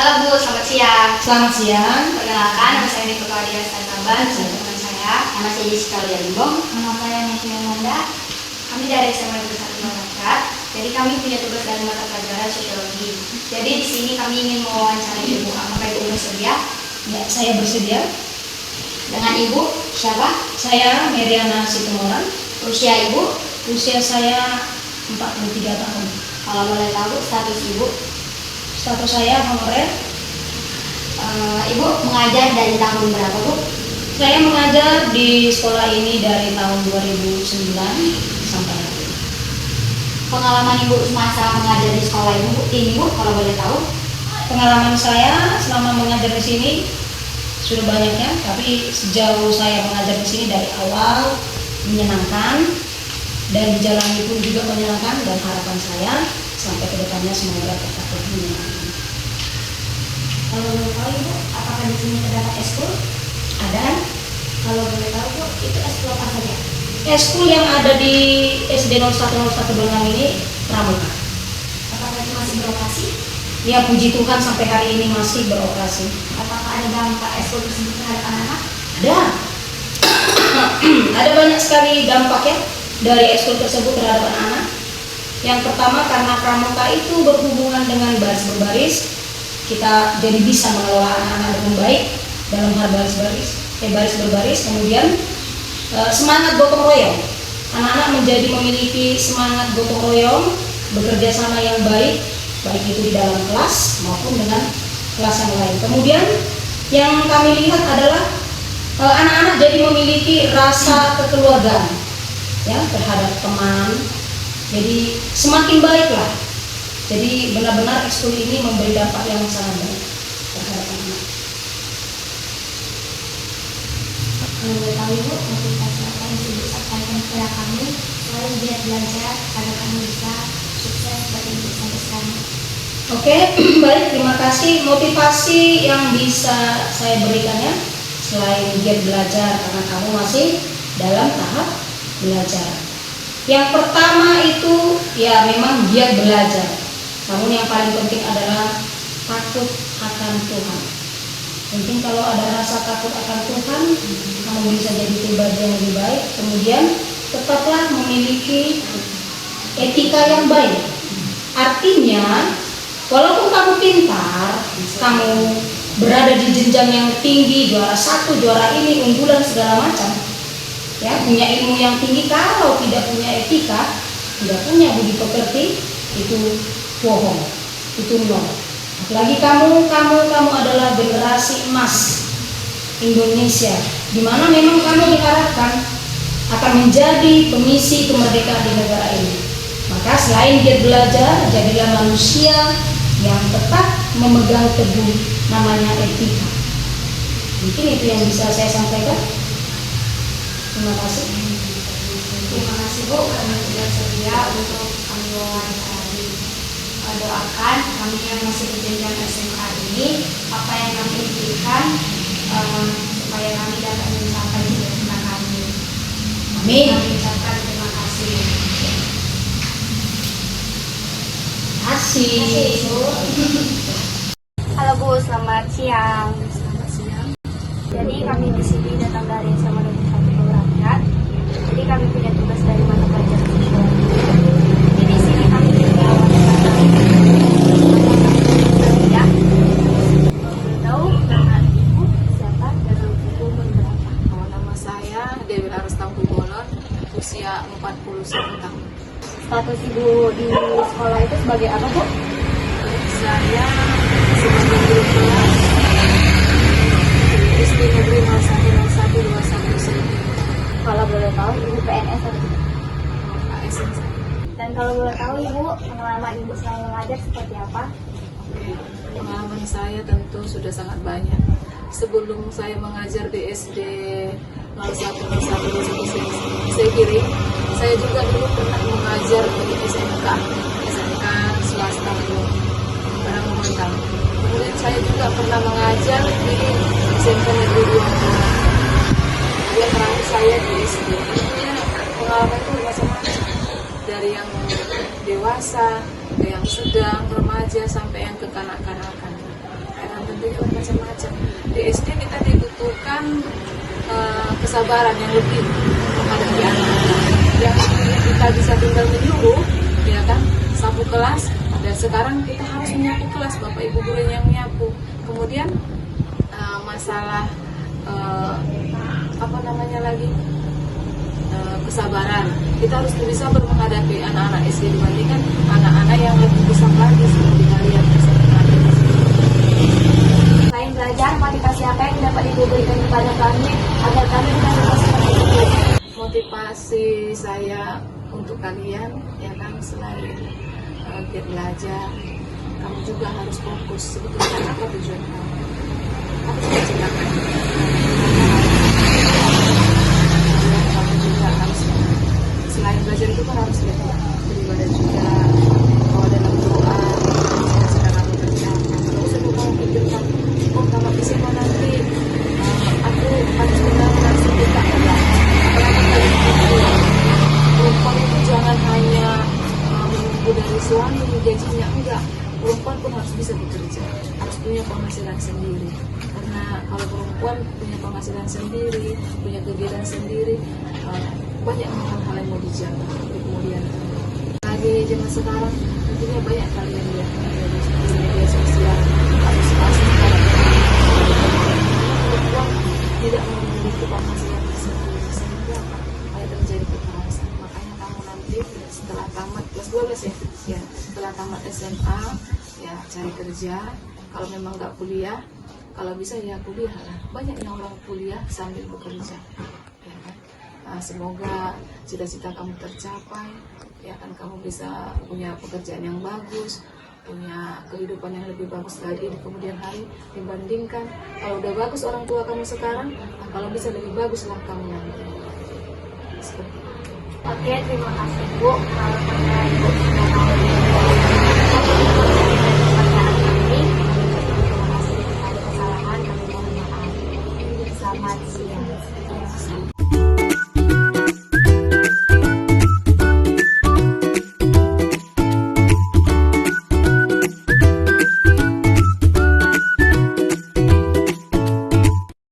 Halo Bu, selamat siang. Selamat siang. Perkenalkan, nama saya Niko Claudia Stantaban, teman saya. Nama saya Jessica Lialimbong. Nama saya Niki Yolanda. Kami dari SMA Negeri 1 Makassar. Jadi kami punya tugas dari mata pelajaran sosiologi. Jadi di sini kami ingin mewawancarai Ibu. Apakah Ibu bersedia? Ya, saya bersedia. Dengan Ibu siapa? Saya Meriana Situmoran. Usia Ibu? Usia saya 43 tahun. Kalau boleh tahu status Ibu? Status saya honorer. Ibu mengajar dari tahun berapa Bu? Saya mengajar di sekolah ini dari tahun 2009 sampai hari ini. Pengalaman Ibu semasa mengajar di sekolah ini Bu, kalau boleh tahu? Pengalaman saya selama mengajar di sini sudah banyaknya, tapi sejauh saya mengajar di sini dari awal menyenangkan dan dijalani pun juga menyenangkan, dan harapan saya sampai ke depannya semoga tetap menyenangkan. Kalau boleh tahu Ibu, apakah di sini terdapat eskul? Ada Kalau boleh tahu Bu, itu eskul apa saja? eskul yang ada di SD 01 ini pramuka. Apakah itu masih beroperasi? Ya, puji Tuhan sampai hari ini masih beroperasi. Apakah ada dampak eskul tersebut terhadap anak-anak? Ada. Ada banyak sekali dampak ya dari eskul tersebut terhadap anak-anak. Yang pertama, karena pramuka itu berhubungan dengan baris berbaris, kita jadi bisa mengelola anak-anak dengan baik dalam hal baris berbaris. Kemudian semangat gotong royong, anak-anak menjadi memiliki semangat gotong royong, bekerja sama yang baik itu di dalam kelas maupun dengan kelas yang lain. Kemudian yang kami lihat adalah anak-anak jadi memiliki rasa kekeluargaan ya terhadap teman, jadi semakin baiklah. Jadi benar-benar ekskul ini memberi dampak yang sangat baik terhadap anak. Kalau boleh tahu Ibu, motivasi apa yang Ibu sampaikan kepada kami selain giat belajar agar kami bisa sukses seperti Ibu sampai sekarang? Oke, baik, terima kasih. Motivasi yang bisa saya berikannya selain giat belajar, karena kamu masih dalam tahap belajar. Yang pertama itu ya memang giat belajar. Namun yang paling penting adalah takut akan Tuhan. Penting kalau ada rasa takut akan Tuhan, kamu bisa jadi pribadi yang lebih baik. Kemudian tetaplah memiliki etika yang baik. Artinya, walaupun kamu pintar, kamu berada di jenjang yang tinggi, juara 1, juara ini, unggulan segala macam, ya, punya ilmu yang tinggi, kalau tidak punya etika, tidak punya budi pekerti, itu bohong, itu nol. Apalagi kamu adalah generasi emas Indonesia, di mana memang kamu diharapkan akan menjadi pengisi kemerdekaan di negara ini. Maka selain giat belajar, jadilah manusia yang tetap memegang teguh namanya etika. Mungkin itu yang bisa saya sampaikan. Terima kasih. Terima kasih Bu, kami sudah sedia untuk kami wawancarai. Doakan kami yang masih di jenjang SMA ini, apa yang kami impikan supaya kami dapat mencapai cita-cita kami. Amin. Kami ucapkan terima kasih. Kasih. Halo Bu, selamat siang. Selamat siang. Jadi kami di sini datang dari SMA Negeri 1 Rakyat. Jadi kami punya tugas dari mata pelajaran sosiologi. Jadi di sini kami juga ya. Tahu nama Ibu siapa dan umur berapa? Nama saya Dewi Laras Tangkubolon, usia 41 tahun. Status Ibu di sekolah itu sebagai apa Bu? Saya sebagai guru kelas SD Negeri 010121 Sini. Kalau boleh tahu Ibu PNS atau tidak? ASN saya. Dan kalau boleh tahu Ibu, pengalaman Ibu selama mengajar seperti apa? Pengalaman saya tentu sudah sangat banyak. Sebelum saya mengajar di SD 010121 saya kiri, saya juga dulu pernah mengajar di SMK swasta dulu, pernah mengontang. Kemudian saya juga pernah mengajar di SMK Negeri 2. Kemudian terakhir saya di SD. Pengalaman itu macam-macam, dari yang dewasa ke yang sedang, remaja, sampai yang kekanak-kanakan. dan tentunya macam-macam. Di SD kita dibutuhkan kesabaran yang lebih menghadapi anak-anak. Yang kita bisa tinggal menyuruh, ya kan, sapu kelas. Dan sekarang kita harus menyapu kelas, bapak ibu guru yang menyapu. Kemudian masalah apa namanya lagi, kesabaran. Kita harus lebih sabar menghadapi anak-anak SD dibandingkan anak-anak yang lebih besar lagi seperti kalian. Selain belajar, motivasi apa yang dapat Ibu berikan kepada kami agar kami bisa terus seperti itu? Motivasi saya untuk kalian, ya kan, selain giat belajar, kamu juga harus fokus. Sebetulnya apa tujuan kamu? Apa cita-citamu? Kamu juga harus, selain belajar itu kan harus beribadah juga. Kalau dalam doa, cita-cita kamu tercapai. Kalau sebelum kamu pikirkan, oh kalau di SMA nanti aku harus benar-benar sebuta enggak. Apalagi kalian perempuan itu jangan hanya menunggu dari suami gajinya, enggak. Perempuan pun harus bisa bekerja, harus punya penghasilan sendiri. Karena kalau perempuan punya penghasilan sendiri, punya kegiatan sendiri, banyak hal-hal yang mau dijaga di kemudian lagi zaman sekarang. Tentunya banyak kalian lihat di media sosial atau sekarang perempuan tidak memiliki penghasilan tersebut, sehingga ada terjadi kekerasan. Makanya kamu nanti setelah tamat kelas 12 ya, setelah tamat SMA ya cari kerja. Kalau memang nggak kuliah, kalau bisa ya kuliah lah. Banyak yang orang kuliah sambil bekerja, ya kan? Semoga cita-cita kamu tercapai, ya kan, kamu bisa punya pekerjaan yang bagus, punya kehidupan yang lebih bagus lagi di kemudian hari dibandingkan kalau udah bagus orang tua kamu sekarang, kalau bisa lebih baguslah kamu nanti. Seperti itu. Oke, terima kasih Bu. Kalau Ibu sudah mau pertanyaan kami, terima kasih. Ada kesalahan, kami mohon maaf. Selamat siang.